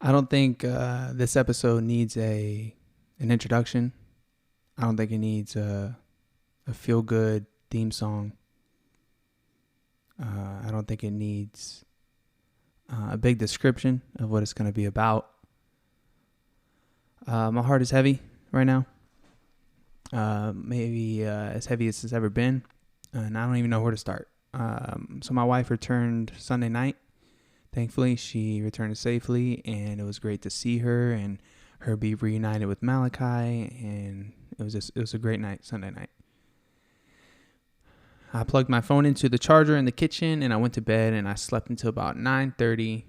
I don't think this episode needs an introduction. I don't think it needs a feel good theme song. I don't think it needs a big description of what it's going to be about. My heart is heavy right now. Maybe as heavy as it's ever been. And I don't even know where to start. So my wife returned Sunday night. Thankfully, she returned safely, and it was great to see her and her be reunited with Malachi. And it was a great night, Sunday night. I plugged my phone into the charger in the kitchen, and I went to bed, and I slept until about 9:30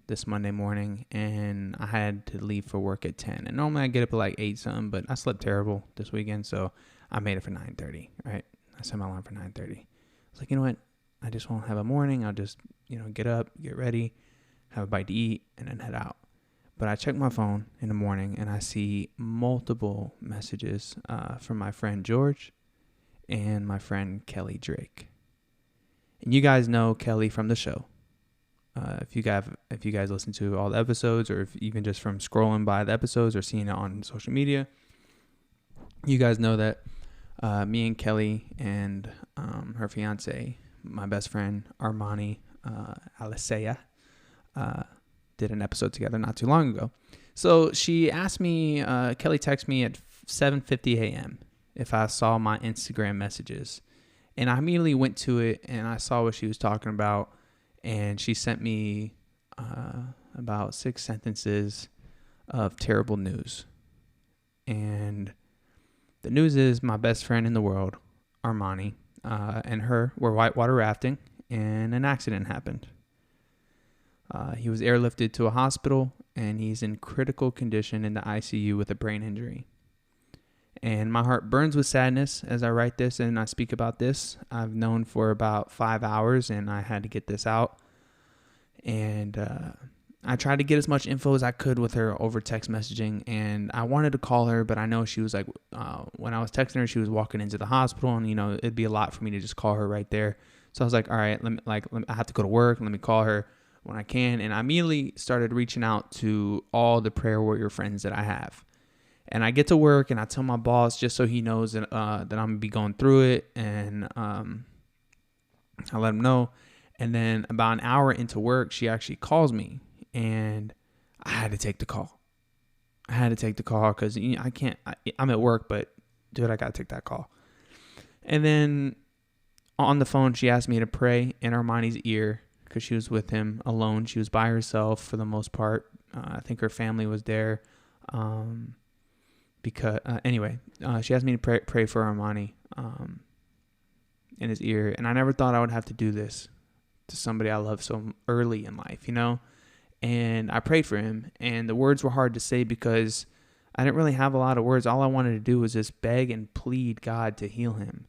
this Monday morning, and I had to leave for work at 10. And normally I get up at like 8 something, but I slept terrible this weekend, so I made it for 9:30. Right, I set my alarm for 9:30. I was like, you know what? I just won't have a morning. I'll just get up, get ready, have a bite to eat, and then head out. But I check my phone in the morning, and I see multiple messages from my friend George and my friend Kelly Drake. And you guys know Kelly from the show. If you guys listen to all the episodes, or if even just from scrolling by the episodes or seeing it on social media, you guys know that me and Kelly and her fiance, my best friend Armani, Alicia, did an episode together not too long ago. So she asked me, Kelly texted me at 7:50 a.m. if I saw my Instagram messages. And I immediately went to it, and I saw what she was talking about. And she sent me about 6 sentences of terrible news. And the news is my best friend in the world, Armani, and her were whitewater rafting, and an accident happened. He was airlifted to a hospital, and he's in critical condition in the ICU with a brain injury. And my heart burns with sadness as I write this and I speak about this. I've known for about 5 hours, and I had to get this out. And I tried to get as much info as I could with her over text messaging. And I wanted to call her, but I know she was like, when I was texting her, she was walking into the hospital, and it'd be a lot for me to just call her right there. So I was like, all right, I have to go to work. Let me call her when I can. And I immediately started reaching out to all the prayer warrior friends that I have. And I get to work, and I tell my boss just so he knows that I'm going to be going through it. And I let him know. And then about an hour into work, she actually calls me. And I had to take the call. Because I can't. I'm at work, but dude, I got to take that call. And then on the phone, she asked me to pray in Armani's ear because she was with him alone. She was by herself for the most part. I think her family was there. She asked me to pray for Armani in his ear. And I never thought I would have to do this to somebody I love so early in life, And I prayed for him. And the words were hard to say because I didn't really have a lot of words. All I wanted to do was just beg and plead God to heal him.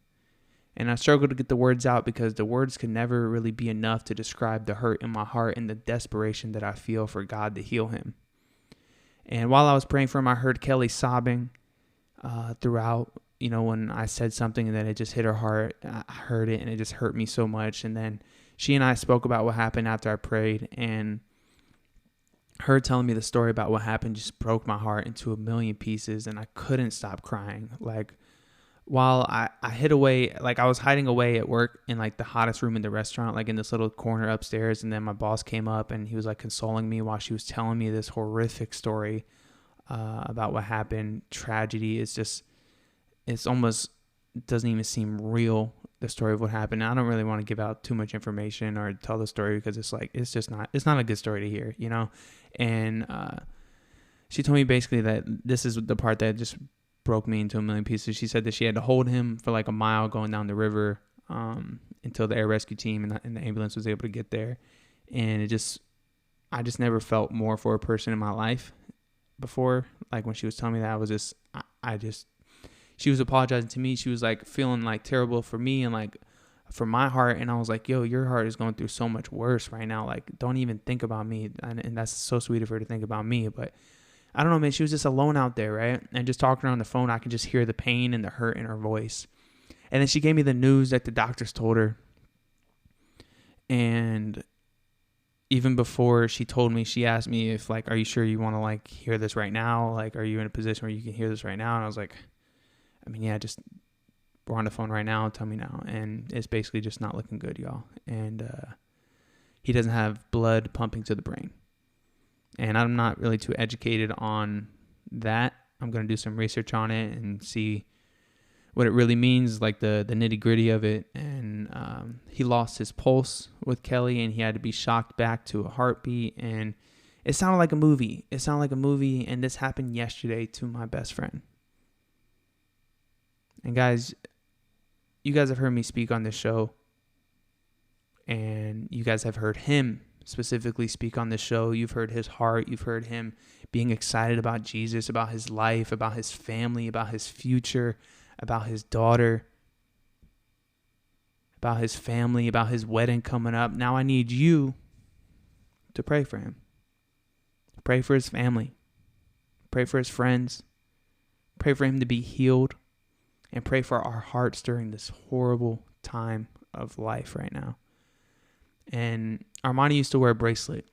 And I struggled to get the words out because the words could never really be enough to describe the hurt in my heart and the desperation that I feel for God to heal him. And while I was praying for him, I heard Kelly sobbing throughout, when I said something and then it just hit her heart. I heard it and it just hurt me so much. And then she and I spoke about what happened after I prayed, and her telling me the story about what happened just broke my heart into a million pieces, and I couldn't stop crying. Like, while I hid away, like I was hiding away at work in like the hottest room in the restaurant, like in this little corner upstairs. And then my boss came up and he was like consoling me while she was telling me this horrific story about what happened. Tragedy. It's almost doesn't even seem real, the story of what happened. I don't really want to give out too much information or tell the story because it's not a good story to hear, And she told me basically that this is the part that just broke me into a million pieces. She said that she had to hold him for like a mile going down the river until the air rescue team and the ambulance was able to get there. And I just never felt more for a person in my life before. Like when she was telling me that, she was apologizing to me. She was like feeling like terrible for me and like for my heart. And I was like, yo, your heart is going through so much worse right now. Like, don't even think about me. And that's so sweet of her to think about me. But I don't know, man. She was just alone out there, right? And just talking to her on the phone, I could just hear the pain and the hurt in her voice. And then she gave me the news that the doctors told her. And even before she told me, she asked me if like, are you sure you want to like hear this right now? Like, are you in a position where you can hear this right now? And I was like, I mean, yeah, just we're on the phone right now. Tell me now. And it's basically just not looking good, y'all. And he doesn't have blood pumping to the brain. And I'm not really too educated on that. I'm going to do some research on it and see what it really means, like the nitty gritty of it. And he lost his pulse with Kelly, and he had to be shocked back to a heartbeat. And it sounded like a movie. And this happened yesterday to my best friend. And guys, you guys have heard me speak on this show, and you guys have heard him specifically speak on this show. You've heard his heart. You've heard him being excited about Jesus, about his life, about his family, about his future, about his daughter, about his family, about his wedding coming up. Now I need you to pray for him. Pray for his family. Pray for his friends. Pray for him to be healed. And pray for our hearts during this horrible time of life right now. And Armani used to wear a bracelet.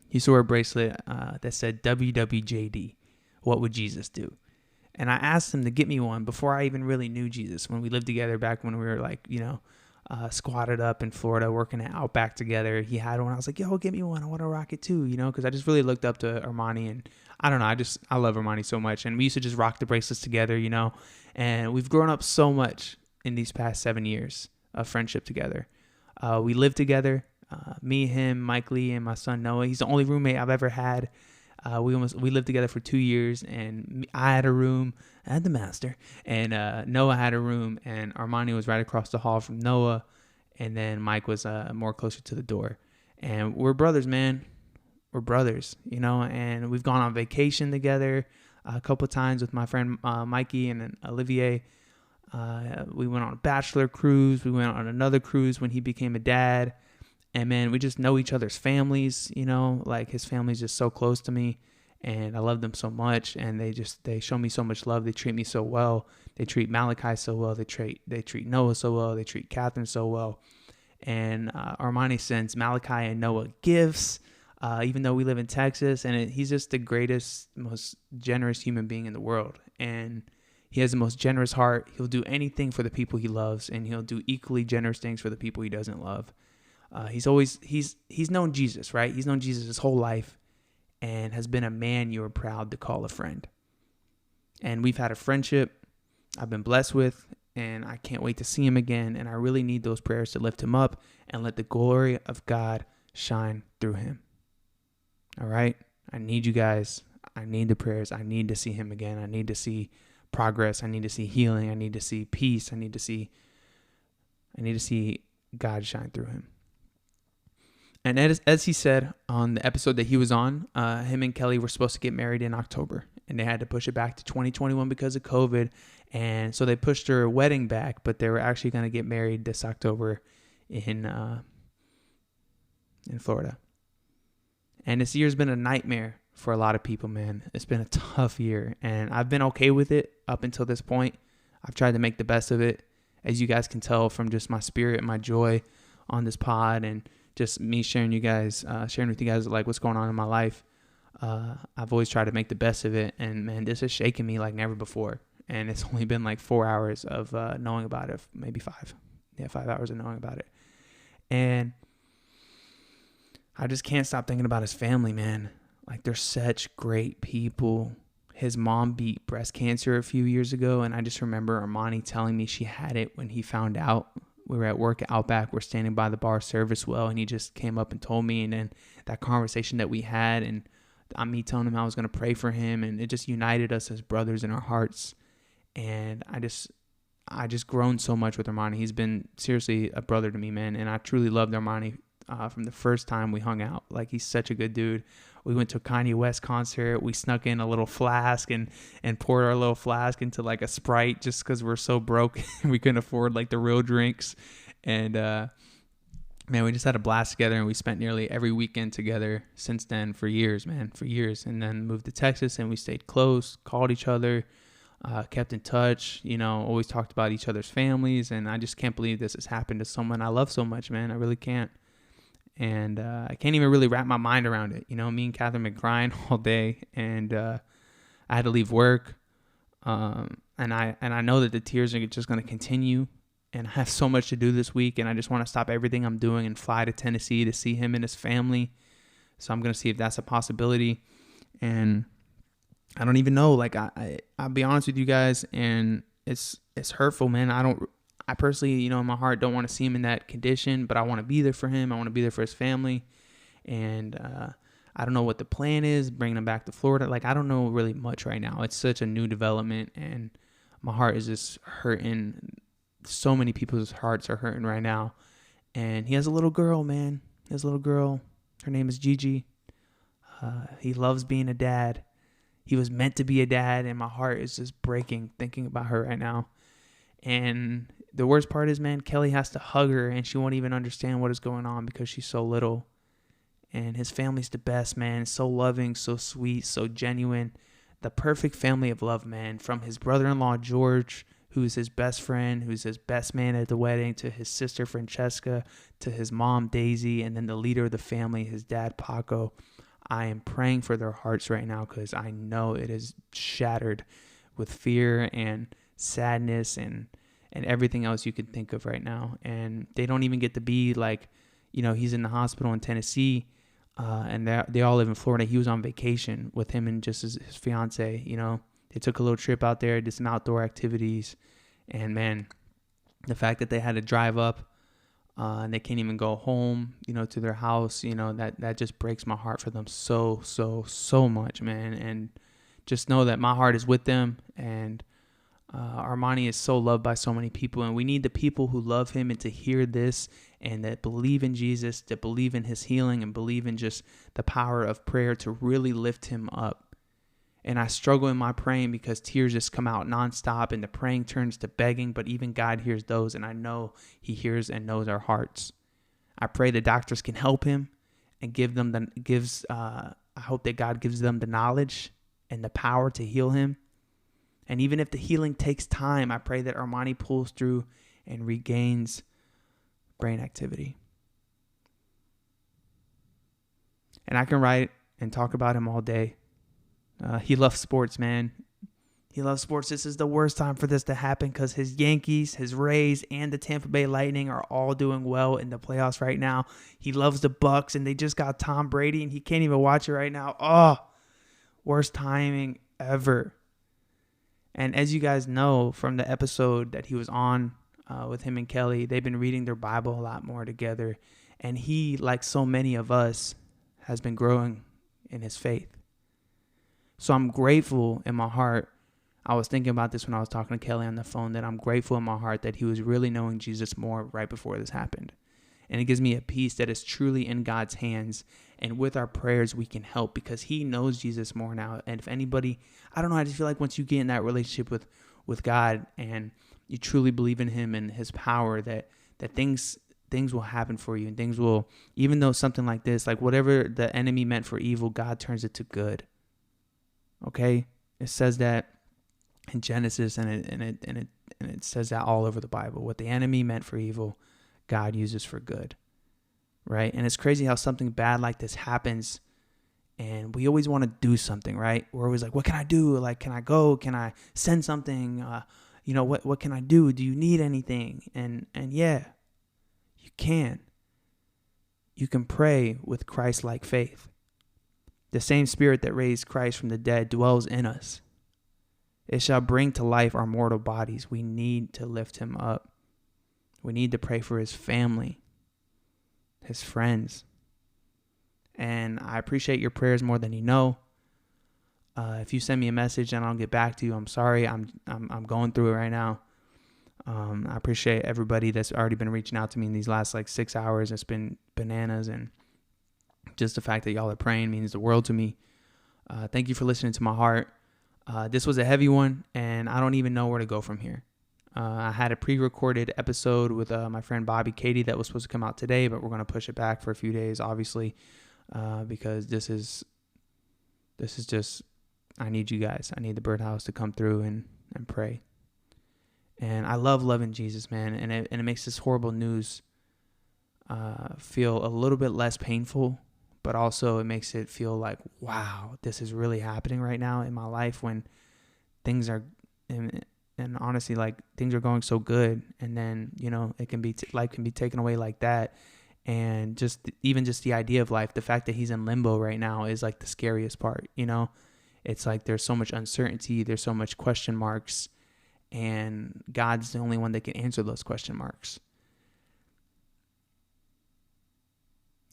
He used to wear a bracelet that said WWJD. What would Jesus do? And I asked him to get me one before I even really knew Jesus. When we lived together back when we were like, squatted up in Florida working at Outback together. He had one. I was like, yo, get me one. I want to rock it too, because I just really looked up to Armani. And I don't know. I love Armani so much. And we used to just rock the bracelets together, And we've grown up so much in these past 7 years of friendship together. We lived together, me, him, Mike Lee, and my son Noah. He's the only roommate I've ever had. We lived together for 2 years, and I had a room. I had the master, and Noah had a room, and Armani was right across the hall from Noah, and then Mike was more closer to the door. And we're brothers, man. We're brothers, and we've gone on vacation together a couple of times with my friend Mikey and then Olivier. We went on a bachelor cruise. We went on another cruise when he became a dad. And man, we just know each other's families, like his family's just so close to me, and I love them so much. And they show me so much love. They treat me so well. They treat Malachi so well. They treat Noah so well. They treat Catherine so well. And Armani sends Malachi and Noah gifts, even though we live in Texas. And he's just the greatest, most generous human being in the world. And he has the most generous heart. He'll do anything for the people he loves, and he'll do equally generous things for the people he doesn't love. He's known Jesus, right? He's known Jesus his whole life, and has been a man you are proud to call a friend. And we've had a friendship I've been blessed with, and I can't wait to see him again. And I really need those prayers to lift him up and let the glory of God shine through him. All right? I need you guys. I need the prayers. I need to see him again. I need to see progress. I need to see healing. I need to see peace. I need to see God shine through him. And as he said on the episode that he was on, him and Kelly were supposed to get married in October, and they had to push it back to 2021 because of COVID. And so they pushed their wedding back, but they were actually going to get married this October in Florida. And this year's been a nightmare for a lot of people, man. It's been a tough year, and I've been okay with it up until this point. I've tried to make the best of it, as you guys can tell from just my spirit and my joy on this pod, and just me sharing with you guys like what's going on in my life. I've always tried to make the best of it, and man, this has shaken me like never before. And it's only been like 4 hours of knowing about it, maybe 5. Yeah, 5 hours of knowing about it. And I just can't stop thinking about his family, man. Like, they're such great people. His mom beat breast cancer a few years ago, and I just remember Armani telling me she had it when he found out. We were at work at Outback. We're standing by the bar service well, and he just came up and told me. And then that conversation that we had, and me telling him I was going to pray for him, and it just united us as brothers in our hearts. And I just grown so much with Armani. He's been seriously a brother to me, man. And I truly loved Armani from the first time we hung out. Like, he's such a good dude. We went to a Kanye West concert. We snuck in a little flask and poured our little flask into like a Sprite just because we're so broke. We couldn't afford like the real drinks. And man, we just had a blast together, and we spent nearly every weekend together since then for years, man, for years. And then moved to Texas, and we stayed close, called each other, kept in touch, always talked about each other's families. And I just can't believe this has happened to someone I love so much, man. I really can't. And I can't even really wrap my mind around it. You know, me and Catherine been crying all day, and I had to leave work. And I know that the tears are just going to continue. And I have so much to do this week, and I just want to stop everything I'm doing and fly to Tennessee to see him and his family. So I'm going to see if that's a possibility. And I don't even know. Like, I'll be honest with you guys, and it's hurtful, man. I personally, you know, in my heart, don't want to see him in that condition, but I want to be there for him. I want to be there for his family. And I don't know what the plan is, bringing him back to Florida. Like, I don't know really much right now. It's such a new development, and my heart is just hurting. So many people's hearts are hurting right now. And he has a little girl, man. He has a little girl. Her name is Gigi. He loves being a dad. He was meant to be a dad, and my heart is just breaking thinking about her right now. And the worst part is, man, Kelly has to hug her, and she won't even understand what is going on because she's so little. And his family's the best, man. So loving, so sweet, so genuine. The perfect family of love, man. From his brother-in-law, George, who's his best friend, who's his best man at the wedding, to his sister, Francesca, to his mom, Daisy, and then the leader of the family, his dad, Paco. I am praying for their hearts right now because I know it is shattered with fear and sadness and everything else you could think of right now. And they don't even get to be like, you know, he's in the hospital in Tennessee, and they all live in Florida. He was on vacation with him and just his fiance, you know. They took a little trip out there, did some outdoor activities. And, man, the fact that they had to drive up and they can't even go home, you know, to their house, you know, that just breaks my heart for them so much, man. And just know that my heart is with them. And Armani is so loved by so many people, and we need the people who love him and to hear this and that believe in Jesus, that believe in his healing and believe in just the power of prayer to really lift him up. And I struggle in my praying because tears just come out nonstop, and the praying turns to begging, but even God hears those, and I know he hears and knows our hearts. I pray the doctors can help him and I hope that God gives them the knowledge and the power to heal him. And even if the healing takes time, I pray that Armani pulls through and regains brain activity. And I can write and talk about him all day. He loves sports, man. He loves sports. This is the worst time for this to happen because his Yankees, his Rays, and the Tampa Bay Lightning are all doing well in the playoffs right now. He loves the Bucks, and they just got Tom Brady, and he can't even watch it right now. Oh, worst timing ever. And as you guys know from the episode that he was on with him and Kelly, they've been reading their Bible a lot more together. And he, like so many of us, has been growing in his faith. So I'm grateful in my heart. I was thinking about this when I was talking to Kelly on the phone, that I'm grateful in my heart that he was really knowing Jesus more right before this happened. And it gives me a peace that is truly in God's hands. And with our prayers, we can help because he knows Jesus more now. And if anybody, I don't know, I just feel like once you get in that relationship with God and you truly believe in him and his power, that things will happen for you, and things will, even though something like this, like whatever the enemy meant for evil, God turns it to good. Okay? It says that in Genesis, and it says that all over the Bible. What the enemy meant for evil, God uses for good, right? And it's crazy how something bad like this happens, and we always want to do something, right? We're always like, what can I do? Like, can I go? Can I send something? What can I do? Do you need anything? And yeah, you can. You can pray with Christ-like faith. The same Spirit that raised Christ from the dead dwells in us. It shall bring to life our mortal bodies. We need to lift him up. We need to pray for his family, his friends. And I appreciate your prayers more than you know. If you send me a message and I don't get back to you, I'm sorry. I'm going through it right now. I appreciate everybody that's already been reaching out to me in these last 6 hours. It's been bananas, and just the fact that y'all are praying means the world to me. Thank you for listening to my heart. This was a heavy one, and I don't even know where to go from here. I had a pre-recorded episode with my friend Bobby Katie that was supposed to come out today, but we're going to push it back for a few days, obviously, because this is just, I need you guys. I need the Birdhouse to come through and pray. And I love loving Jesus, man, and it makes this horrible news feel a little bit less painful, but also it makes it feel like, wow, this is really happening right now in my life when things are, and honestly, like things are going so good. And then, it can be, life can be taken away like that. And even just the idea of life, the fact that he's in limbo right now is like the scariest part, It's like there's so much uncertainty, there's so much question marks, and God's the only one that can answer those question marks.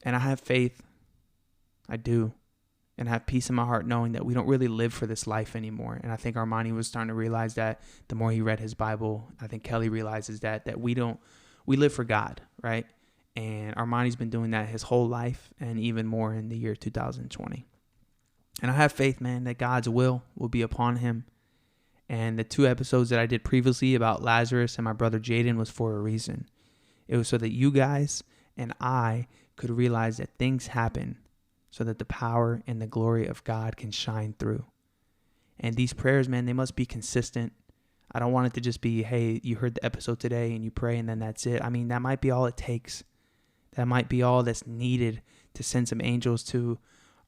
And I have faith. I do. And I have peace in my heart knowing that we don't really live for this life anymore. And I think Armani was starting to realize that the more he read his Bible. I think Kelly realizes that we live for God, right? And Armani's been doing that his whole life, and even more in the year 2020. And I have faith, man, that God's will be upon him. And the 2 episodes that I did previously about Lazarus and my brother Jaden was for a reason. It was so that you guys and I could realize that things happen so that the power and the glory of God can shine through. And these prayers, man, they must be consistent. I don't want it to just be, hey, you heard the episode today and you pray and then that's it. I mean, that might be all it takes. That might be all that's needed to send some angels to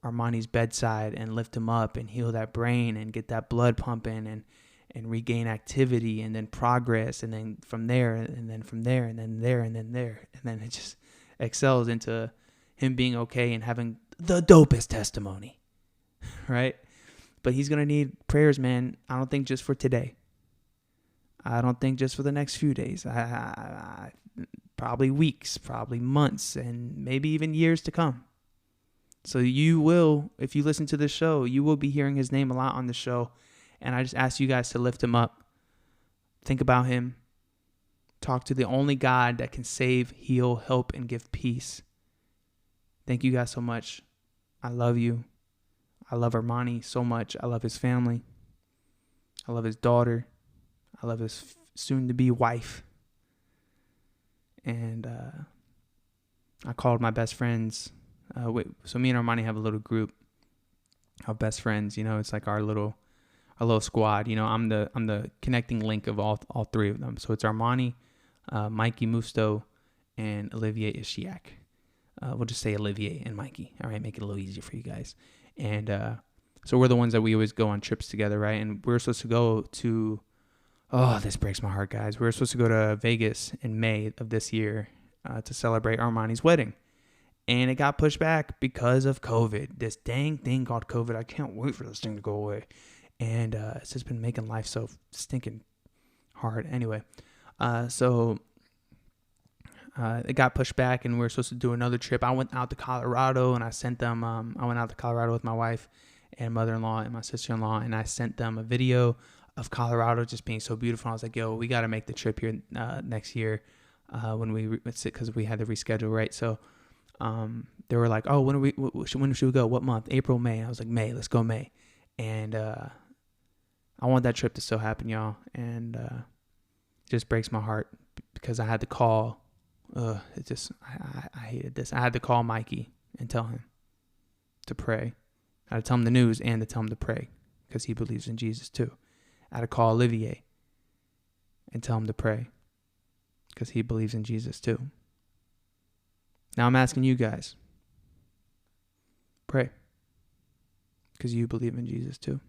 Armani's bedside and lift him up and heal that brain and get that blood pumping and regain activity and then progress, and then from there and then from there and then there and then there. And then it just excels into him being okay and having the dopest testimony, right? But he's going to need prayers, man. I don't think just for today. I don't think just for the next few days. Probably weeks, probably months, and maybe even years to come. So you will, if you listen to this show, you will be hearing his name a lot on the show. And I just ask you guys to lift him up. Think about him. Talk to the only God that can save, heal, help, and give peace. Thank you guys so much. I love you. I love Armani so much. I love his family. I love his daughter. I love his soon-to-be wife. And I called my best friends. So me and Armani have a little group of best friends. It's like our little squad. I'm the connecting link of all 3 of them. So it's Armani, Mikey Musto, and Olivier Ishiak. We'll just say Olivier and Mikey. All right, make it a little easier for you guys. And so we're the ones that we always go on trips together, right? And we're supposed to go to, this breaks my heart, guys. We're supposed to go to Vegas in May of this year to celebrate Armani's wedding. And it got pushed back because of COVID. This dang thing called COVID. I can't wait for this thing to go away. And it's just been making life so stinking hard. Anyway, so it got pushed back, and we were supposed to do another trip. I went out to Colorado, and I sent them. I went out to Colorado with my wife and mother-in-law and my sister-in-law, and I sent them a video of Colorado just being so beautiful. And I was like, "Yo, we got to make the trip here next year because we had to reschedule, right?" So they were like, "Oh, when should we go? What month? April, May?" I was like, "May. Let's go May." And I want that trip to still happen, y'all. And it just breaks my heart because I had to call. I hated this. I had to call Mikey and tell him to pray. I had to tell him the news and to tell him to pray because he believes in Jesus too. I had to call Olivier and tell him to pray because he believes in Jesus too. Now I'm asking you guys, pray because you believe in Jesus too.